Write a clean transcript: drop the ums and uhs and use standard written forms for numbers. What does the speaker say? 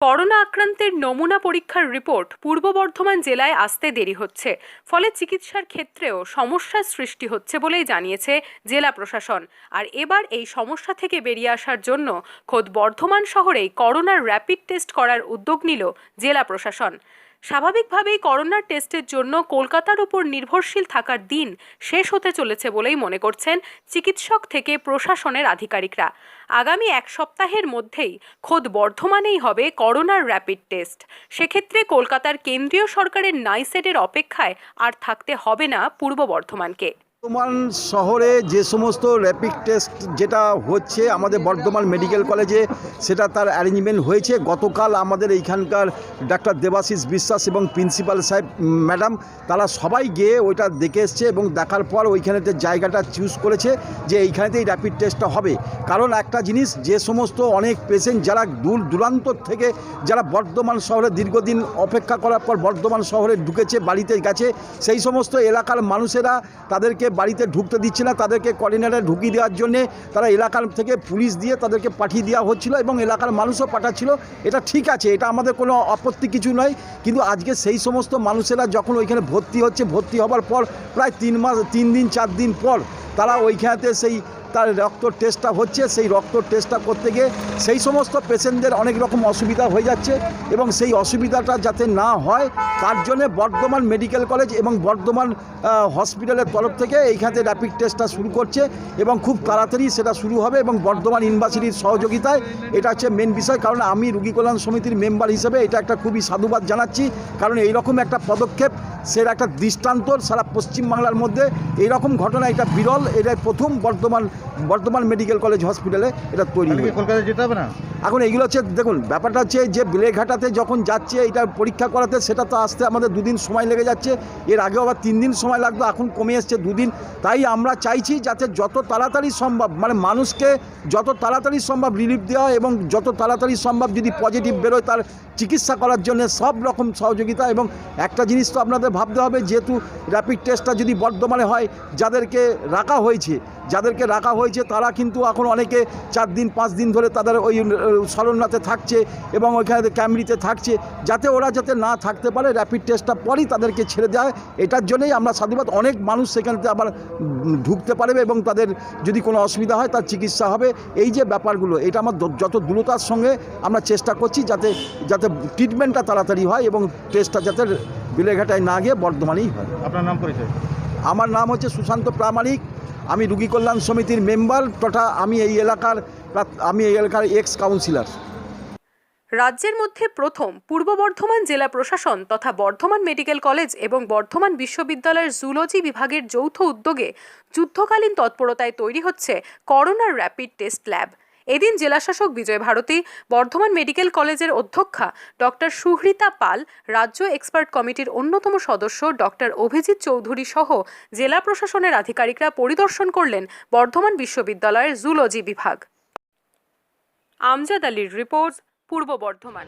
Corona আক্রান্তের নমুনা পরীক্ষার রিপোর্ট পূর্ব বর্ধমান জেলায় আসতে দেরি হচ্ছে, ফলে চিকিৎসার ক্ষেত্রেও সমস্যার সৃষ্টি হচ্ছে বলেই জানিয়েছে জেলা প্রশাসন। আর এবার এই সমস্যা থেকে বেরিয়ে আসার জন্য খোদ বর্ধমান শহরেই করোনার র্যাপিড টেস্ট করার উদ্যোগ নিল জেলা প্রশাসন। স্বাভাবিকভাবেই করোনার টেস্টের জন্য কলকাতার উপর নির্ভরশীল থাকার দিন শেষ হতে চলেছে বলেই মনে করছেন চিকিৎসক থেকে প্রশাসনের আধিকারিকরা। আগামী এক সপ্তাহের মধ্যেই খোদ বর্ধমানেই হবে করোনার র্যাপিড টেস্ট। সেক্ষেত্রে কলকাতার কেন্দ্রীয় সরকারের নাইসেডের অপেক্ষায় আর থাকতে হবে না পূর্ব বর্ধমানকে। বর্ধমান শহরে যে সমস্ত র্যাপিড টেস্ট যেটা হচ্ছে আমাদের বর্ধমান মেডিকেল কলেজে, সেটা তার অ্যারেঞ্জমেন্ট হয়েছে। গতকাল আমাদের এইখানকার ডাক্তার দেবাশিস বিশ্বাস এবং প্রিন্সিপাল সাহেব ম্যাডাম তারা সবাই গিয়ে ওইটা দেখে এসছে এবং দেখার পর ওইখানেতে জায়গাটা চুজ করেছে যে এইখানেতেই র্যাপিড টেস্টটা হবে। কারণ একটা জিনিস, যে সমস্ত অনেক পেশেন্ট যারা দূর দূরান্ত থেকে যারা বর্ধমান শহরে দীর্ঘদিন অপেক্ষা করার পর বর্ধমান শহরে ঢুকেছে, বাড়িতে গেছে, সেই সমস্ত এলাকার মানুষেরা তাদেরকে বাড়িতে ঢুকতে দিচ্ছে না, তাদেরকে কোয়ারেন্টাইনে ঢুকিয়ে দেওয়ার জন্যে তারা এলাকার থেকে পুলিশ দিয়ে তাদেরকে পাঠিয়ে দেওয়া হচ্ছিল এবং এলাকার মানুষও পাঠাচ্ছিল। এটা ঠিক আছে, এটা আমাদের কোনো আপত্তি কিছু নয়। কিন্তু আজকে সেই সমস্ত মানুষেরা যখন ওইখানে ভর্তি হচ্ছে, ভর্তি হবার পর প্রায় 3 দিন 4 দিন পর তারা ওইখানেতে সেই তার রক্ত টেস্টটা হচ্ছে, সেই রক্ত টেস্টটা করতে গিয়ে সেই সমস্ত পেশেন্টদের অনেক রকম অসুবিধা হয়ে যাচ্ছে এবং সেই অসুবিধাটা যাতে না হয় তার জন্য বর্ধমান মেডিকেল কলেজ এবং বর্ধমান হসপিটালের তরফ থেকে এইখানে র্যাপিড টেস্টটা শুরু করছে এবং খুব তাড়াতাড়ি সেটা শুরু হবে এবং বর্ধমান ইউনিভার্সিটির সহযোগিতায়। এটা হচ্ছে মেন বিষয়, কারণ আমি রোগী কল্যাণ সমিতির মেম্বার হিসেবে এটা একটা খুবই সাধুবাদ জানাচ্ছি। কারণ এইরকম একটা পদক্ষেপ, সেটা একটা দৃষ্টান্ত সারা পশ্চিমবাংলার মধ্যে। এইরকম ঘটনা এটা বিরল, এটাই প্রথম বর্ধমান মেডিকেল কলেজ হসপিটালে এটা তৈরি হয়েছে। কলকাতা যেতে হবে না এখন এইগুলো হচ্ছে, দেখুন ব্যাপারটা হচ্ছে যে বেলেঘাটাতে যখন যাচ্ছে এটা পরীক্ষা করাতে, সেটা তো আসতে আমাদের 2 দিন সময় লেগে যাচ্ছে। এর আগেও আবার 3 দিন সময় লাগতো, এখন কমে এসছে 2 দিন। তাই আমরা চাইছি যাতে যত তাড়াতাড়ি সম্ভব, মানে মানুষকে যত তাড়াতাড়ি সম্ভব রিলিফ দেওয়া এবং যত তাড়াতাড়ি সম্ভব যদি পজিটিভ বেরোয় তার চিকিৎসা করার জন্য সব রকম সহযোগিতা। এবং একটা জিনিস তো আপনাদের ভাবতে হবে, যেহেতু র্যাপিড টেস্টটা যদি বর্ধমানে হয়, যাদেরকে রাখা হয়েছে তারা কিন্তু এখন অনেকে 4 দিন 5 দিন ধরে তাদের ওই শরণার্থে থাকছে এবং ওইখানে ক্যামরিতে থাকছে, যাতে ওরা যাতে না থাকতে পারে, র্যাপিড টেস্টটা পরই তাদেরকে ছেড়ে দেওয়া হয়। এটার জন্যই আমরা সাধুবাদ। অনেক মানুষ সেখানেতে আবার ঢুকতে পারবে এবং তাদের যদি কোনো অসুবিধা হয় তার চিকিৎসা হবে। এই যে ব্যাপারগুলো, এটা আমার যত দ্রুততার সঙ্গে আমরা চেষ্টা করছি যাতে ট্রিটমেন্টটা তাড়াতাড়ি হয় এবং টেস্টটা যাতে বেলেঘাটায় না গিয়ে বর্ধমানেই হয়। আপনার নাম পরিচয়? আমার নাম হচ্ছে সুশান্ত প্রামাণিক, আমি রোগী কল্যাণ সমিতির মেম্বার তথা আমি এই এলাকার এক্স কাউন্সিলর। রাজ্যের মধ্যে প্রথম পূর্ব বর্ধমান জেলা প্রশাসন তথা বর্ধমান মেডিকেল কলেজ এবং বর্ধমান বিশ্ববিদ্যালয়ের জুলজি বিভাগের যৌথ উদ্যোগে যুদ্ধকালীন তৎপরতায় তৈরি হচ্ছে করোনার র্যাপিড টেস্ট ল্যাব। এদিন জেলাশাসক বিজয় ভারতী, বর্ধমান মেডিকেল কলেজের অধ্যক্ষা ডক্টর সুহৃতা পাল, রাজ্য এক্সপার্ট কমিটির অন্যতম সদস্য ডক্টর অভিজিৎ চৌধুরী সহ জেলা প্রশাসনের আধিকারিকরা পরিদর্শন করলেন বর্ধমান বিশ্ববিদ্যালয়ের জুলজি বিভাগ। আমজাদ আলীর রিপোর্ট, পূর্ব বর্ধমান।